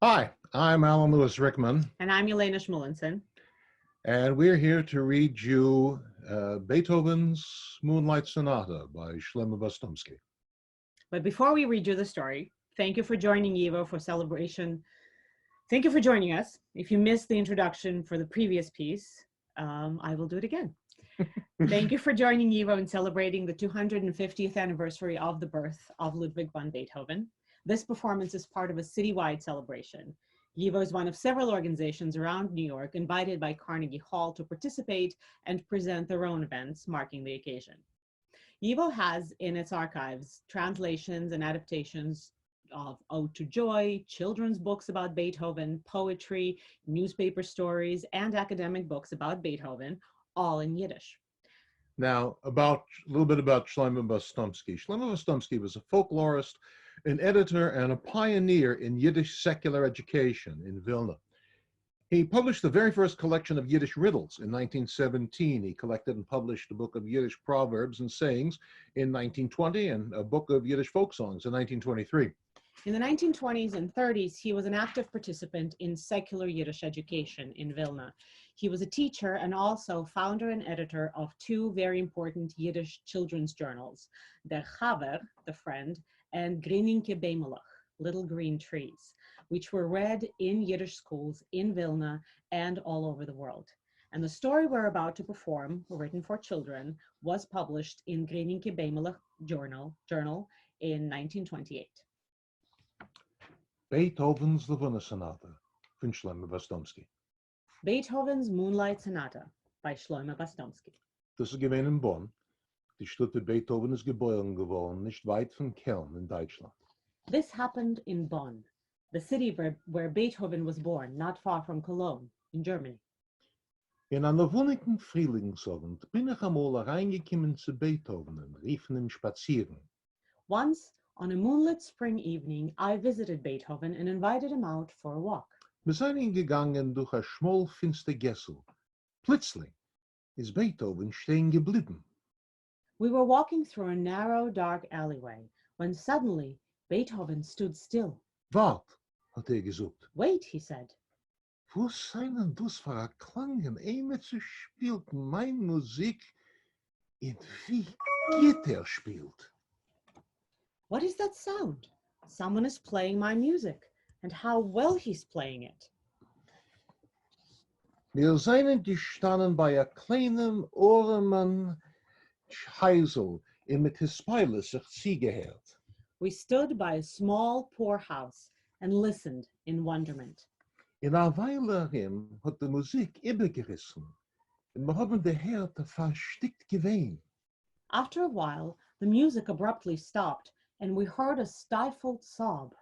Hi, I'm Alan Lewis Rickman, And I'm Yelena Shmulenson. and we're here to read you Beethoven's Moonlight Sonata by Shloyme Bastomski. But before we read you the story, thank you for joining Yivo for celebration. Thank you for joining us. If you missed the introduction for the previous piece, I will do it again. Thank you for joining Yivo in celebrating the 250th anniversary of the birth of Ludwig van Beethoven. This performance is part of a citywide celebration. Yivo is one of several organizations around New York invited by Carnegie Hall to participate and present their own events marking the occasion. Yivo has in its archives translations and adaptations of Ode to Joy, children's books about Beethoven, poetry, newspaper stories, and academic books about Beethoven, all in Yiddish. Now, a little bit about Shloyme Bastomski. Shloyme Bastomski was a folklorist, an editor, and a pioneer in Yiddish secular education in Vilna. He published the very first collection of Yiddish riddles in 1917. He collected and published a book of Yiddish proverbs and sayings in 1920 and a book of Yiddish folk songs in 1923. In the 1920s and 30s, he was an active participant in secular Yiddish education in Vilna. He was a teacher and also founder and editor of two very important Yiddish children's journals, Der Chaver, the friend, and Grinninke Bemelach, Little Green Trees, which were read in Yiddish schools in Vilna and all over the world. And the story we're about to perform, written for children, was published in Grinninke Bemelach journal in 1928. Beethoven's levone Sonata von Shloyme Bastomski. Beethoven's Moonlight Sonata by Shloyme Bastomski. Das ist gewesen in Bonn. Die Stadt, wo Beethoven ist geboren geworden, nicht weit von Köln in Deutschland. This happened in Bonn, the city where Beethoven was born, not far from Cologne, in Germany. In einer wonnigen Frühlingsabend bin ich einmal reingekommen zu Beethoven und riefen ihn spazieren. Once, on a moonlit spring evening, I visited Beethoven and invited him out for a walk. Wir sind gegangen durch ein schmal finster Gessel. Plötzlich ist Beethoven stehen geblieben. We were walking through a narrow, dark alleyway when suddenly Beethoven stood still. Wart, hat gesagt. Wait, he said. Was seien das für ein Klangen? Einmal spielt mein Musik in wie Gitter spielt. What is that sound? Someone is playing my music, and how well he's playing it. Wir seien gestanden bei einem kleinen Ohrenmann Heisel, mit his Speile sich ziegehört. We stood by a small poorhouse and listened in wonderment. In einer Weile hat die Musik übergerissen und wir haben die Härte verstickt gewehen. After a while, the music abruptly stopped and we heard a stifled sob.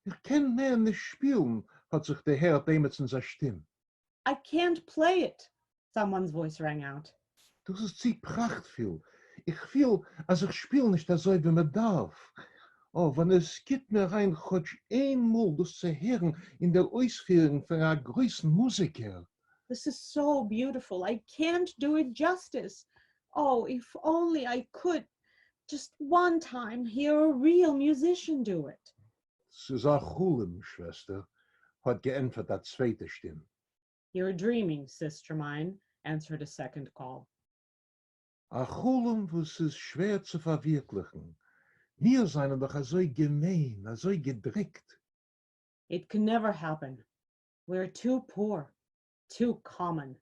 Ich kann mehr nicht spielen, hat sich der Herr damals in seiner Stimme. I can't play it, someone's voice rang out. Das ist sie prachtvoll. Ich fühl, als ich spiel nicht so, wie man darf. Oh, wenn es geht mir rein, hat ich einmal das zu hören in der Ausführung von einem großen Musiker. This is so beautiful. I can't do it justice. Oh, if only I could just one time hear a real musician do it. Es ist auch Chulem, Schwester, hat geantwortet der zweite Stimme. You're dreaming, sister mine, answered a second call. A Chulem, was ist schwer zu verwirklichen. Wir seien doch so gemein, so gedrückt. It can never happen. We're too poor, too common.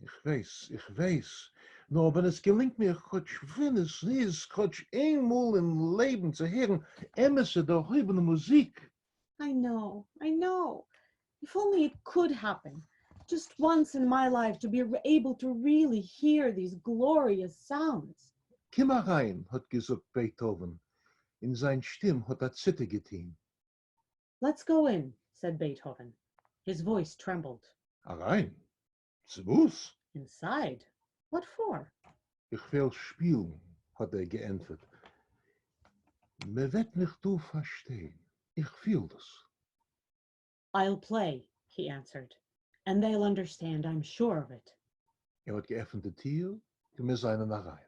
Ich weiß. Nur wenn es gelingt mir, wenn es ist, einmal im Leben zu hören, Emesse der hübene Musik. I know. If only it could happen, just once in my life, to be able to really hear these glorious sounds. Komm herein, hat gesagt Beethoven. In sein Stimm hat Zitter getan. Let's go in, said Beethoven. His voice trembled. Herein? Zu was? Inside? What for? Ich will spielen, hat geantwortet. Me wird nicht du verstehen. Ich fühl das. I'll play, he answered, and they'll understand, I'm sure of it. Hat geöffnet die Tür, und wir seien rein.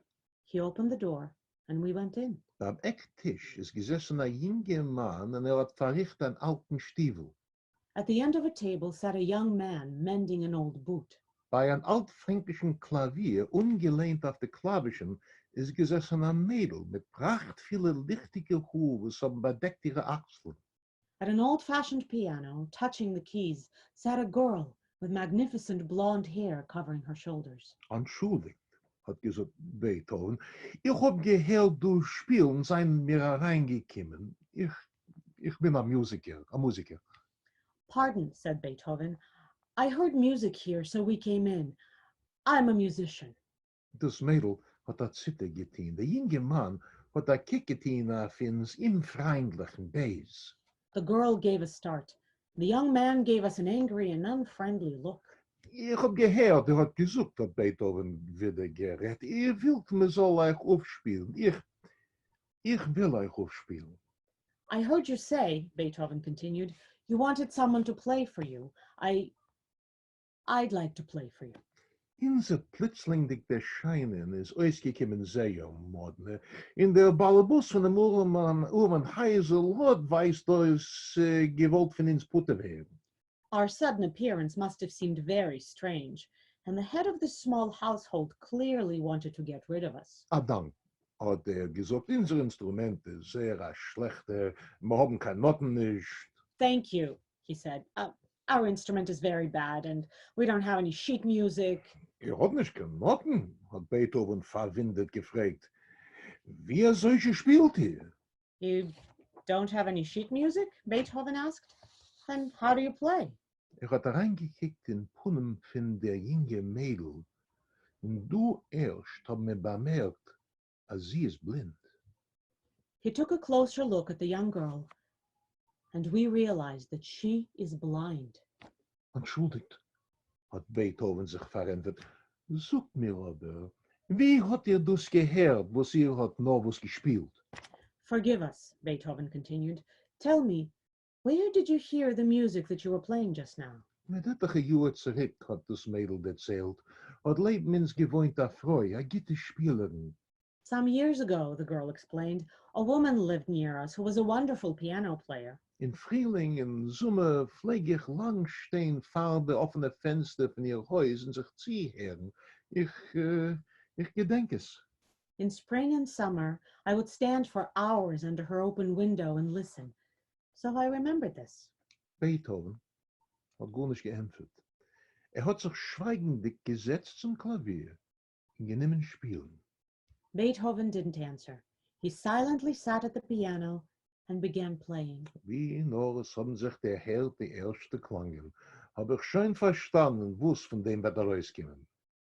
He opened the door, and we went in. Am Ecktisch ist gesessen ein junger Mann und hat verrichtet einen alten Stiefel. At the end of a table sat a young man mending an old boot. Bei einem altfränkischen Klavier, ungelehnt auf die Klavischen, ist gesessen ein Mädel mit prachtvolle, lichtige Haar, was haben bedeckt ihre Achseln. At an old-fashioned piano, touching the keys, sat a girl with magnificent blonde hair covering her shoulders. Entschuldigt, hat gesagt Beethoven. Ich hab gehört, du spielen, seien mir reingekommen. Ich bin ein Musiker. Pardon, said Beethoven. I heard music here, so we came in. I'm a musician. Das Mädel hat a Zitter getan. Der junge Mann hat a Kick getan auf ins unfreundlichen Beis. The girl gave a start. The young man gave us an angry and unfriendly look. Ich hab gehört, hat gesagt, hat Beethoven wieder gerät. Ihr wollt mir soll euch aufspielen. Ich will euch aufspielen. I heard you say, Beethoven continued, you wanted someone to play for you. I'd like to play for you. Inse plötzlich der Scheinen ist ausgekommen sehr modne. In der Ballabus von dem Urman Heisel hat weiß, dass gewollt von ins Putte werden. Our sudden appearance must have seemed very strange, and the head of this small household clearly wanted to get rid of us. Dank, hat gesagt, unsere Instrumente sehr schlechte, wir haben keine Noten nicht. Thank you, he said. Our instrument is very bad, and we don't have any sheet music. Ihr habt nicht keine Noten, hat Beethoven verwundert gefragt. Wie solche spielt ihr? You don't have any sheet music? Beethoven asked. Then how do you play? Hat reingekickt in Punnen von der junge Mädel. Und du erst hab mir bemerkt, als sie ist blind. He took a closer look at the young girl, and we realized that she is blind. Entschuldigt, hat Beethoven sich verändert. Sucht mir aber, wie hat ihr das gehört, was ihr hat Novus gespielt? Forgive us, Beethoven continued. Tell me, where did you hear the music that you were playing just now? Met etliche Jahre zurück hat das Mädel erzählt, hat Leibmins gewohnt a Frau, a gute Spielerin. Some years ago, the girl explained, a woman lived near us who was a wonderful piano player. In Frühling und Sommer pflege ich lang stehen Farbe offene Fenster von ihr Haus und sich ziehen. Ich gedenk es. In spring and summer, I would stand for hours under her open window and listen. So I remembered this. Beethoven hat gar nicht geantwortet. Hat sich schweigendig gesetzt zum Klavier und genommen spielen. Beethoven didn't answer. He silently sat at the piano and began playing. Wie nur es haben sich der Herr die erste Klangen. Hab ich schon verstanden, was von dem wird rauskommen.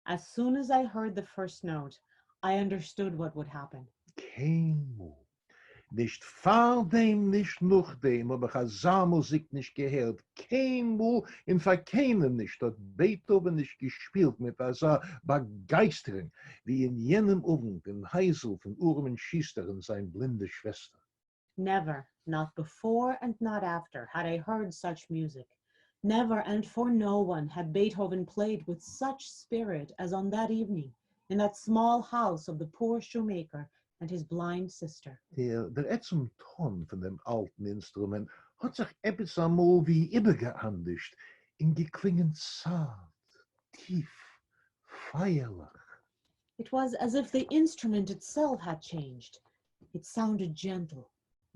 As soon as I heard the first note, I understood what would happen. Kein Mut. Nicht vor dem, nicht nach dem, aber ich habe so Musik nicht gehört. Kein Mut und für keinen nicht. Hat Beethoven nicht gespielt mit so Begeisterung, wie in jenem Abend in Heisel von Urmen Schiester und seine blinde Schwester. Never, not before and not after, had I heard such music. Never and for no one had Beethoven played with such spirit as on that evening, in that small house of the poor shoemaker and his blind sister. Der ätzende Ton von dem alten Instrument hat sich etwas einmal wie übergeandischt, in geklingen zart, tief, feierlich. It was as if the instrument itself had changed. It sounded gentle,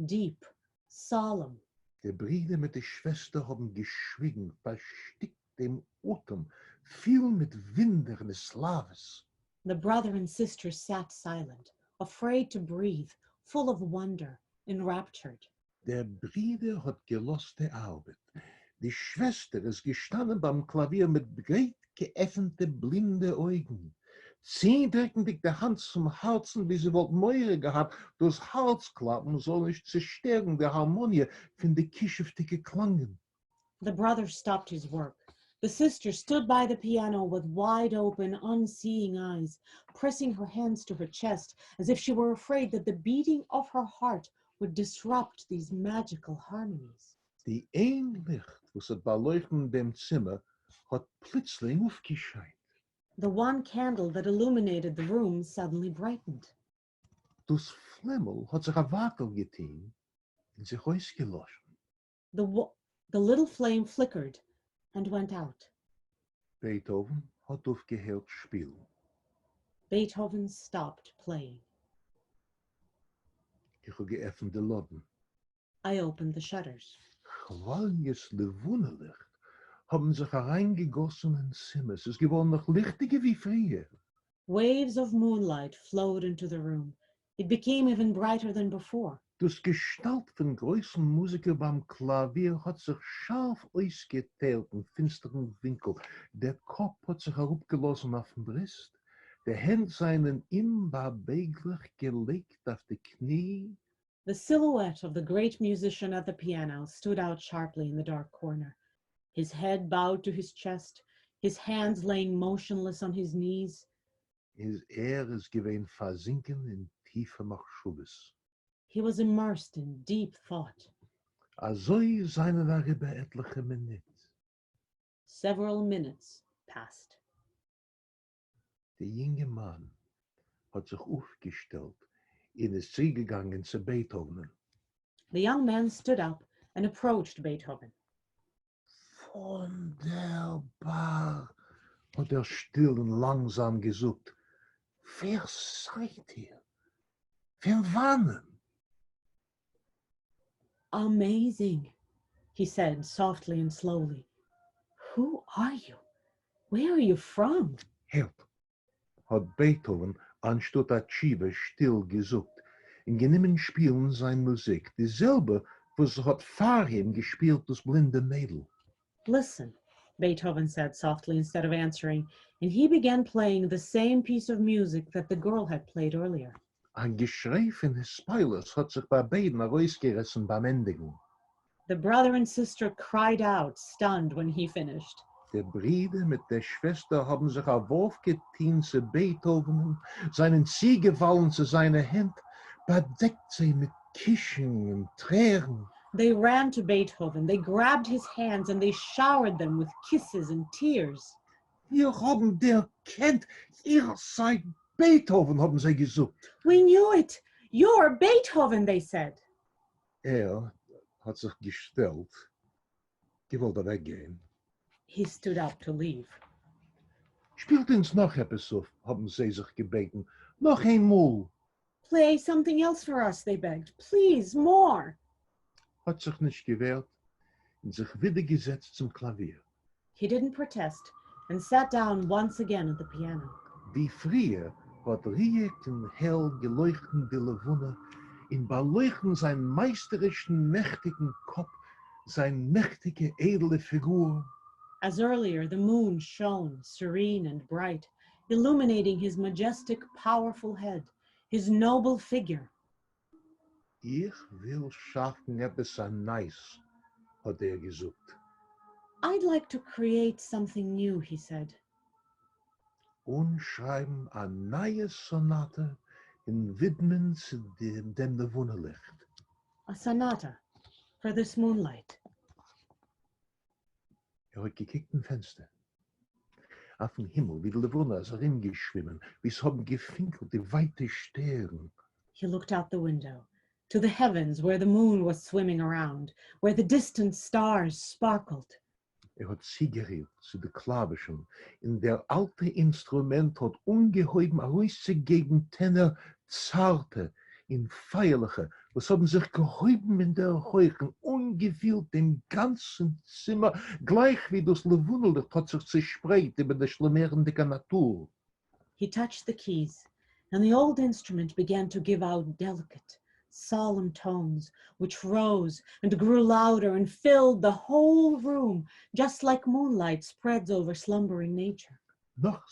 deep, solemn. Die Brüder mit der Schwester haben geschwiegen, verstickt dem Atem, viel mit Windern des Slaves. The brother and sister sat silent, afraid to breathe, full of wonder, enraptured. Der Bruder hat geloste Arbeit. Die Schwester ist gestanden beim Klavier mit breit geöffnete blinde Augen. Sie drücken dich die Hand zum Herzen, wie sie wollt Meure gehabt, das Herzklappen soll nicht zerstören der Harmonie von den kischeftigen Klangen. The brother stopped his work. The sister stood by the piano with wide open, unseeing eyes, pressing her hands to her chest as if she were afraid that the beating of her heart would disrupt these magical harmonies. Die ein Licht, was es beleuchten dem Zimmer, hat plötzlich aufgescheint. The one candle that illuminated the room suddenly brightened. Das Flimmel hat sich ein Wackel getan und sich ausgelöscht. The little flame flickered and went out. Beethoven hat aufgehört spielen. Beethoven stopped playing. Ich habe geöffnet die Laden. I opened the shutters. Gewaltiges Levonelicht haben sich hereingegossen in Zimmer. Es ist geworden noch lichtiger wie früher. Waves of moonlight flowed into the room. It became even brighter than before. Das Gestalt von größten Musiker beim Klavier hat sich scharf ausgeteilt in finsteren Winkel. Der Kopf hat sich herabgelassen auf den Brust. Die Hände seien unbeweglich gelegt auf die Knie. The silhouette of the great musician at the piano stood out sharply in the dark corner. His head bowed to his chest, his hands laying motionless on his knees. His is gewesen versinken in tiefe Machschubes. He was immersed in deep thought. Also seien darüber etliche Minuten. Several minutes passed. Der junge Mann hat sich aufgestellt, ist zugegangen zu Beethoven. The young man stood up and approached Beethoven. Wunderbar, hat still und langsam gesucht. Wer seid ihr? Wann? Amazing, he said softly and slowly. Who are you? Where are you from? Hört, hat Beethoven anstatt der Schiebe still gesucht. In genümmen Spielen sein Musik, dieselbe, was hat vor ihm gespielt, das blinde Mädel. Listen, Beethoven said softly instead of answering, and he began playing the same piece of music that the girl had played earlier. Ein Geschrei von des Spielers hat sich bei beiden herausgerissen beim Endigen. The brother and sister cried out, stunned, when he finished. Der Bruder mit der Schwester haben sich auf Wurf getan zu Beethoven, seinen Ziegefallen zu seiner Hand, bedeckt sie mit Kischen und Tränen. They ran to Beethoven, they grabbed his hands, and they showered them with kisses and tears. Wir haben der kennt, ihr seid Beethoven, haben sie gesucht. We knew it! You're Beethoven, they said. Hat sich gestellt, gewollt weggehen. He stood up to leave. Spielt uns noch etwas auf, haben sie sich gebeten. Noch einmal. Play something else for us, they begged. Please, more. Hat sich nicht gewehrt und sich wieder gesetzt zum Klavier. He didn't protest and sat down once again at the piano. Wie früher hat Riek und hell geleuchten die Levone in beleuchten sein meisterischen, mächtigen Kopf, sein mächtige, edle Figur. As earlier, the moon shone, serene and bright, illuminating his majestic, powerful head, his noble figure. Ich will schaffen etwas Neues, hat gesucht. I'd like to create something new, he said. Und schreiben eine neue Sonate in widmen zu dem Levonelicht. A sonata for this moonlight. Hat gekickt im Fenster. Auf dem Himmel, wie die Levone ist geschwimmen, wie es haben gefinkelt, die weite Sterne. He looked out the window, to the heavens where the moon was swimming around, where the distant stars sparkled. Hat Zigaret zu den Klavischen, in der alte Instrument hat ungeheuben herauszugeben Tenor zarte, in feierliche, was haben sich gehäuben in der Heuchen, ungefühlt im ganzen Zimmer, gleich wie das Levonelicht hat sich zerspreit über die schlimmerende Natur. He touched the keys, and the old instrument began to give out delicate, solemn tones, which rose and grew louder and filled the whole room, just like moonlight spreads over slumbering nature. Noch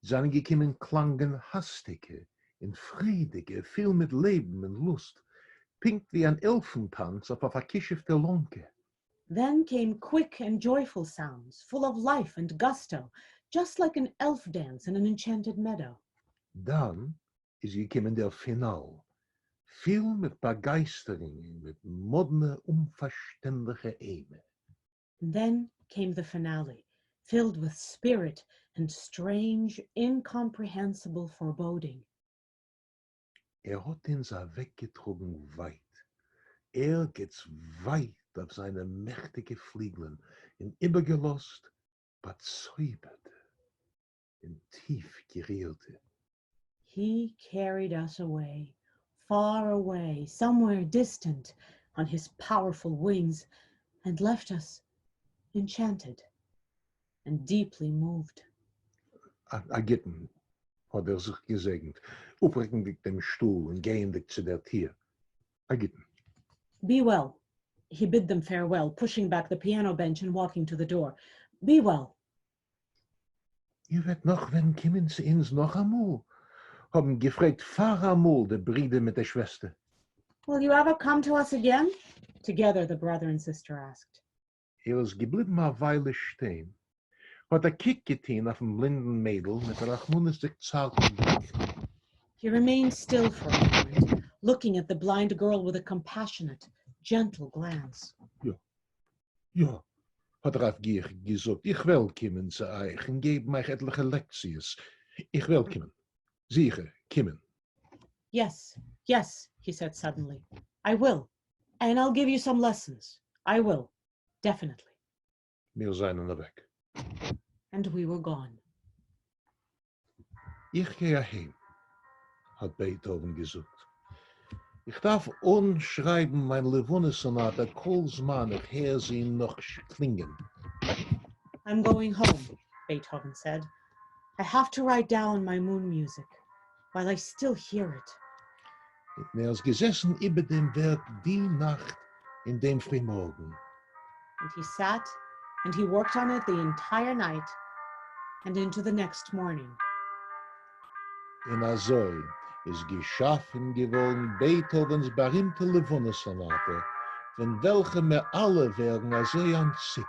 seien gekommen klangen hastige, in friedige, viel mit Leben und Lust, pink wie ein Elfentanz auf einer verkischeften Lonke. Then came quick and joyful sounds, full of life and gusto, just like an elf dance in an enchanted meadow. Dann ist gekommen der Final, viel mit Begeisterung, mit moderne, unverständliche Eme. And then came the finale, filled with spirit and strange, incomprehensible foreboding. Hat uns weggetrogen weit. Geht's weit auf seine mächtige Flügeln und übergelost, bezäubert und tief gerührte. He carried us away, far away, somewhere distant on his powerful wings, and left us enchanted and deeply moved. Agitten, hat sich gesegnet, uprecken dich dem Stuhl und gehen dich zu der Tür. Agitten. Be well. He bid them farewell, pushing back the piano bench and walking to the door. Be well. Ihr werdet noch, wenn kommen zu uns noch einmal, haben gefragt, fahr einmal, der Brüder mit der Schwester. Will you ever come to us again? Together, the brother and sister asked. Ist geblieben eine Weile stehen, hat Kick getan auf dem blinden Mädel mit der rachmunistik zarten Blick. He remained still for a moment, looking at the blind girl with a compassionate, gentle glance. Ja, hat aufgierig gesagt, ich will kommen zu euch und gebe mich etliche Lektions. Ich will kommen. Sicher, kommen. Yes, yes, he said suddenly. I will. And I'll give you some lessons. I will. Definitely. Wir seien weg. And we were gone. Ich gehe heim, hat Beethoven gesagt. Ich darf unschreiben mein levone Sonata kolsman ich her sie noch klingen. I'm going home, Beethoven said. I have to write down my moon music while I still hear it. Er ist gesessen über dem Werk die Nacht in dem Frühmorgen. And he sat and he worked on it the entire night and into the next morning. In Azoi ist geschaffen geworden Beethovens berühmte levone Sonate, von welcher mir alle werden Azoi anzieht,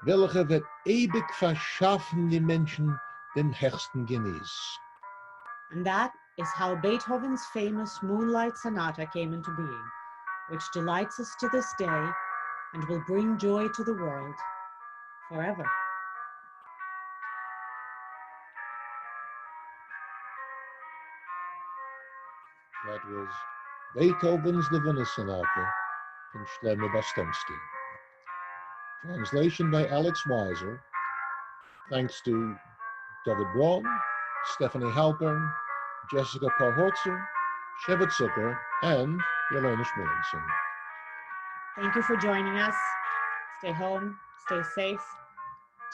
welche wird ewig verschaffen die Menschen den höchsten Genuss. And that is how Beethoven's famous Moonlight Sonata came into being, which delights us to this day and will bring joy to the world forever. That was Beethoven's levone Sonata from Shloyme Bastomski. Translation by Alex Weiser. Thanks to David Braun, Stephanie Halpern, Jessica Parhortzer, Shevet Zucker, and Yelena Shmulenson. Thank you for joining us. Stay home, stay safe.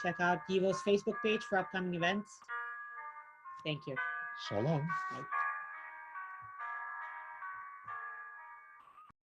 Check out Yivo's Facebook page for upcoming events. Thank you. So long. Bye.